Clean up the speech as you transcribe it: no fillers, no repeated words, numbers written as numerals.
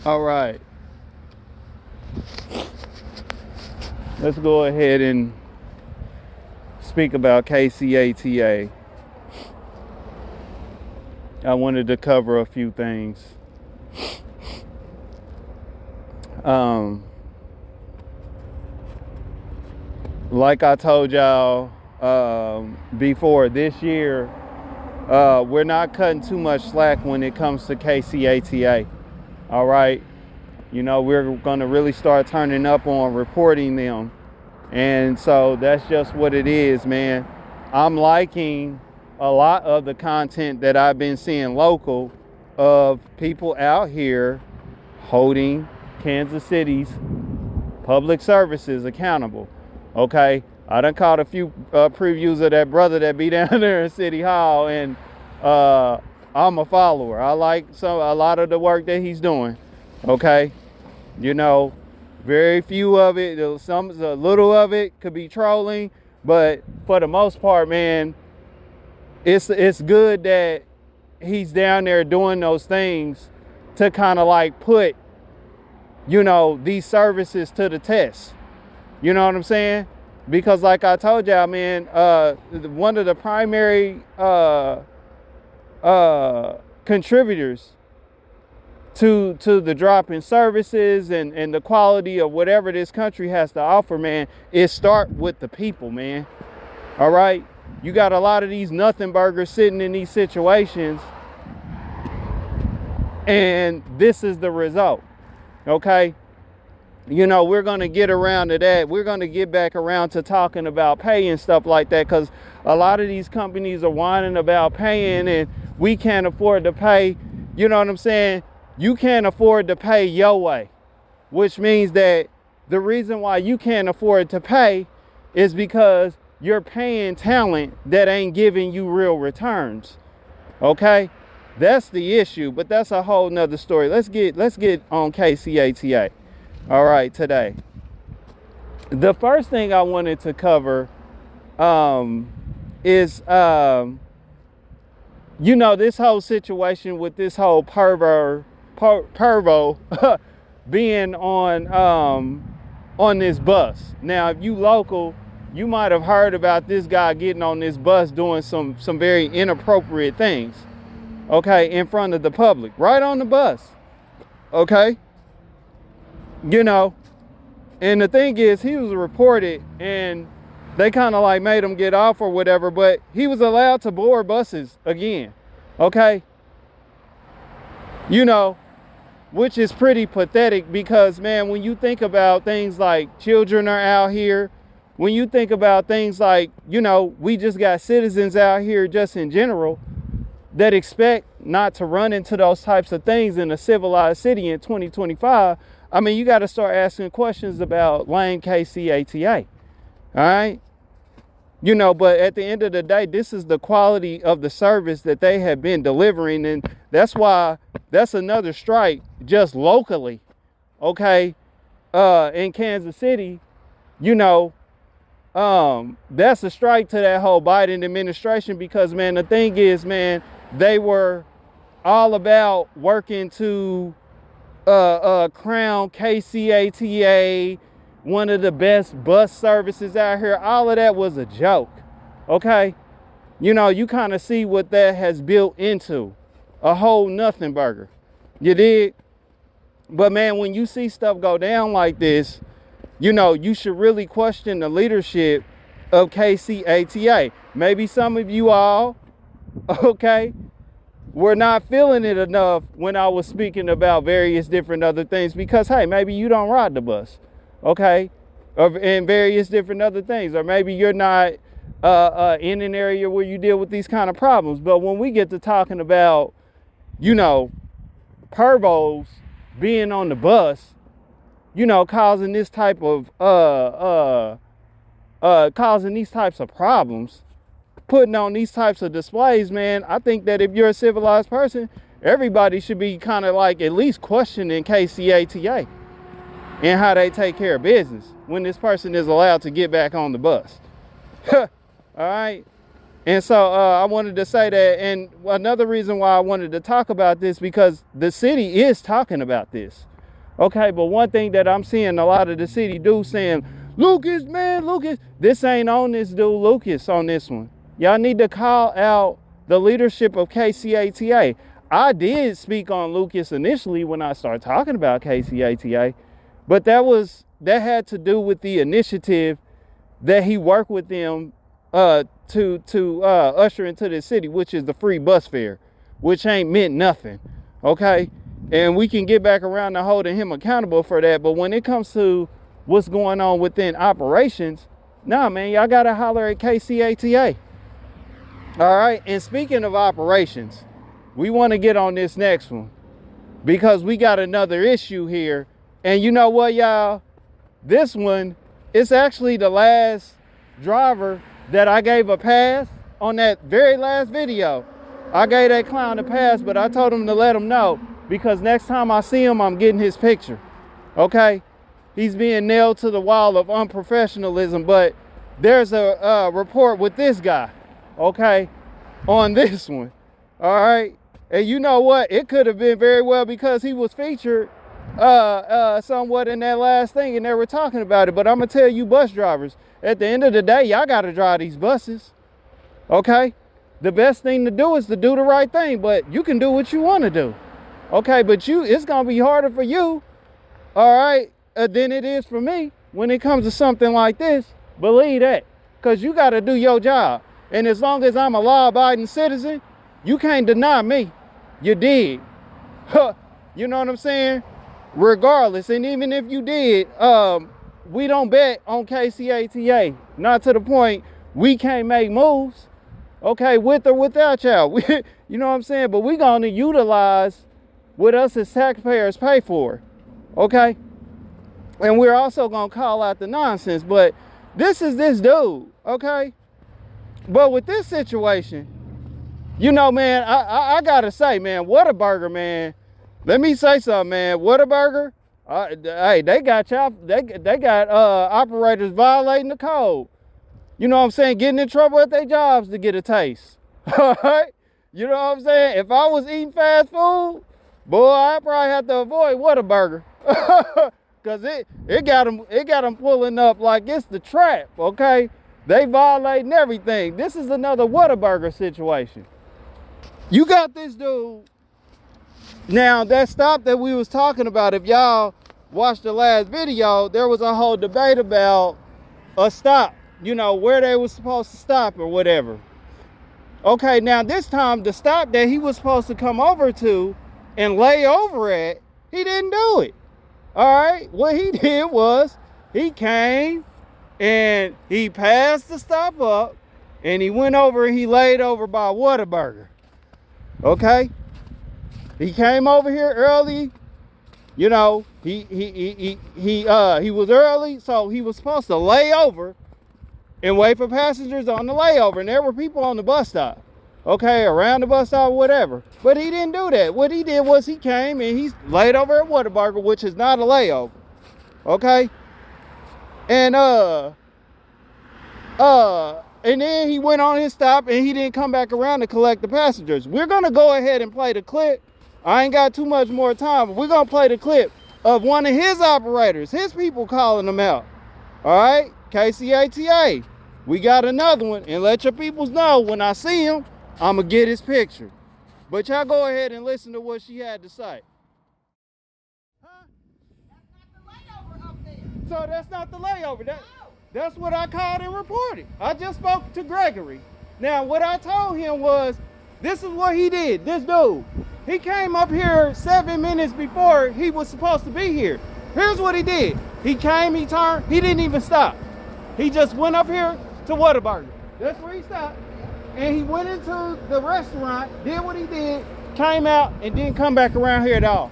All right. Let's go ahead and speak about Kcata. I wanted to cover a few things. Like I told y'all before, this year, we're not cutting too much slack when it comes to Kcata. All right. You know, we're going to really start turning up on reporting them. And so that's just what it is, man. I'm liking a lot of the content that I've been seeing local of people out here holding Kansas City's public services accountable. Okay, I done caught a few previews of that brother that be down there in City Hall, and I'm a follower. I like a lot of the work that he's doing. Okay, you know, very few of it, a little of it could be trolling, but for the most part, man, it's good that he's down there doing those things to kind of like put, you know, these services to the test. You know what I'm saying? Because like I told y'all, man, one of the primary contributors to the drop in services and the quality of whatever this country has to offer, man, is start with the people, man. All right? You got a lot of these nothing burgers sitting in these situations, and this is the result. Okay? You know, we're going to get around to that. We're going to get back around to talking about pay and stuff like that, because a lot of these companies are whining about paying and we can't afford to pay. You know what I'm saying? You can't afford to pay your way, which means that the reason why you can't afford to pay is because you're paying talent that ain't giving you real returns. Okay? That's the issue, but that's a whole nother story. Let's get on Kcata. All right, today. The first thing I wanted to cover is, you know, this whole situation with this whole pervo being on this bus. Now, if you local, you might have heard about this guy getting on this bus doing some very inappropriate things, okay, in front of the public, right on the bus, okay? You know, and the thing is, he was reported and they kind of like made him get off or whatever, but he was allowed to board buses again, okay? You know, which is pretty pathetic because, man, when you think about things like children are out here, when you think about things like, you know, we just got citizens out here just in general that expect not to run into those types of things in a civilized city in 2025, I mean, you got to start asking questions about lame Kcata, all right? You know, but at the end of the day, this is the quality of the service that they have been delivering, and that's why that's another strike just locally, okay, in Kansas City. You know, that's a strike to that whole Biden administration because, man, the thing is, man, they were all about working to crown Kcata one of the best bus services out here. All of that was a joke, okay? You know, you kind of see what that has built into, a whole nothing burger. You dig? But, man, when you see stuff go down like this, you know, you should really question the leadership of Kcata. Maybe some of you all, okay, were not feeling it enough when I was speaking about various different other things because, hey, maybe you don't ride the bus, okay, and various different other things, or maybe you're not in an area where you deal with these kind of problems. But when we get to talking about, you know, pervos being on the bus, you know, causing this type of causing these types of problems, putting on these types of displays, man, I think that if you're a civilized person, everybody should be kind of like at least questioning Kcata and how they take care of business when this person is allowed to get back on the bus. All right. And so I wanted to say that. And another reason why I wanted to talk about this, because the city is talking about this. Okay, but one thing that I'm seeing a lot of the city do saying, Lucas, man, Lucas, this ain't on this dude, Lucas, on this one. Y'all need to call out the leadership of Kcata. I did speak on Lucas initially when I started talking about Kcata, but that had to do with the initiative that he worked with them to usher into the city, which is the free bus fare, which ain't meant nothing. Okay, and we can get back around to holding him accountable for that. But when it comes to what's going on within operations, nah, man, y'all gotta holler at Kcata. All right, and speaking of operations, we want to get on this next one because we got another issue here. And you know what, y'all? This one, it's actually the last driver that I gave a pass on that very last video. I gave that clown a pass, but I told him to let him know because next time I see him, I'm getting his picture. Okay? He's being nailed to the wall of unprofessionalism, but there's a report with this guy, okay, on this one. All right? And you know what? It could have been very well because he was featured somewhat in that last thing and they were talking about it. But I'm going to tell you bus drivers, at the end of the day, y'all got to drive these buses. Okay? The best thing to do is to do the right thing, but you can do what you want to do. Okay? But it's going to be harder for you, all right, than it is for me when it comes to something like this. Believe that. Because you got to do your job. And as long as I'm a law-abiding citizen, you can't deny me. You did. You know what I'm saying? Regardless, and even if you did, we don't bet on Kcata. Not to the point we can't make moves, okay, with or without y'all. You know what I'm saying? But we're going to utilize what us as taxpayers pay for, okay? And we're also going to call out the nonsense. But this is this dude, okay? But with this situation, you know, man, I got to say, man, Whataburger, man. Let me say something, man. Whataburger, hey, they got operators violating the code. You know what I'm saying? Getting in trouble at their jobs to get a taste. All right? You know what I'm saying? If I was eating fast food, boy, I'd probably have to avoid Whataburger. Because it got them pulling up like it's the trap, okay? They violating everything. This is another Whataburger situation. You got this dude. Now, that stop that we was talking about, if y'all watched the last video, there was a whole debate about a stop, you know, where they was supposed to stop or whatever. Okay, now this time, the stop that he was supposed to come over to and lay over at, he didn't do it. All right, what he did was he came and he passed the stop up and he went over and he laid over by Whataburger. Okay? He came over here early, you know, he was early, so he was supposed to lay over and wait for passengers on the layover. And there were people on the bus stop, okay, around the bus stop or whatever. But he didn't do that. What he did was he came and he laid over at Whataburger, which is not a layover, okay? And then he went on his stop and he didn't come back around to collect the passengers. We're going to go ahead and play the clip. I ain't got too much more time, but we're going to play the clip of one of his operators, his people calling him out. All right, Kcata, we got another one, and let your peoples know when I see him, I'm going to get his picture. But y'all go ahead and listen to what she had to say. Huh? That's not the layover up there. So that's not the layover. That's what I called and reported. I just spoke to Gregory. Now, what I told him was, this is what he did, this dude. He came up here 7 minutes before he was supposed to be here. Here's what he did. He came, he turned, he didn't even stop. He just went up here to Whataburger. That's where he stopped. And he went into the restaurant, did what he did, came out, and didn't come back around here at all.